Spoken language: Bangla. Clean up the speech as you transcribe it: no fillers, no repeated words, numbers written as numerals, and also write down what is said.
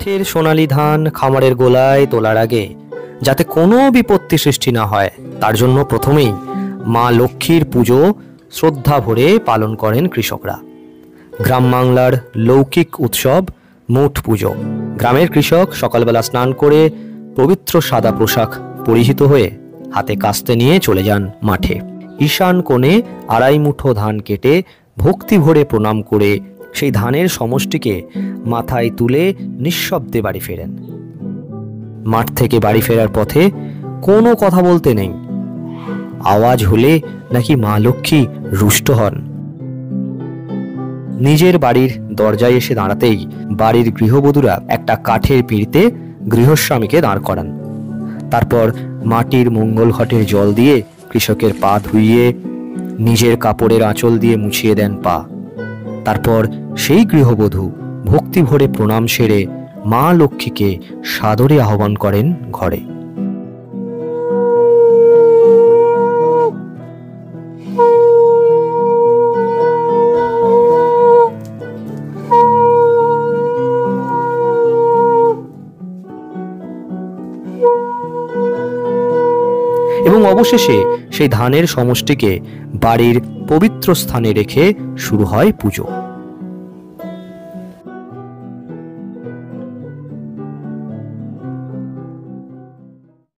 মাঠের সোনালী ধান খামারের গোলায় তোলার আগে যাতে কোনো বিপত্তি সৃষ্টি না হয় তার জন্য প্রথমেই মা লক্ষ্মীর পুজো শ্রদ্ধা ভরে পালন করেন কৃষকরা। গ্রাম বাংলার লৌকিক উৎসব মুঠ পুজো। গ্রামের কৃষক সকালবেলা স্নান করে পবিত্র সাদা পোশাক পরিহিত হয়ে হাতে কাস্তে নিয়ে চলে যান মাঠে। ঈশান কোণে 2.5 মুঠো ধান কেটে ভক্তি ভরে প্রণাম করে সেই ধানের সমষ্টিকে মাথায় তুলে নিঃশব্দে বাড়ি ফেরেন। মাঠ থেকে বাড়ি ফেরার পথে কোনো কথা বলতে নেই। আওয়াজ হলে নাকি মা লক্ষ্মী রুষ্ট হন। নিজের বাড়ির দরজায় এসে দাঁড়াতেই বাড়ির গৃহবধূরা একটা কাঠের পিঁড়িতে গৃহস্বামীকে দাঁড় করান। তারপর মাটির মঙ্গল ঘটের জল দিয়ে কৃষকের পা ধুইয়ে নিজের কাপড়ের আঁচল দিয়ে মুছিয়ে দেন পা। তারপর সেই গৃহবধূ ভক্তি ভরে প্রণাম সেরে মা লক্ষ্মীকে সাদরে আহ্বান করেন ঘরে। এবং অবশেষে সেই ধানের সমষ্টিকে বাড়ির পবিত্র স্থানে রেখে শুরু হয় পুজো।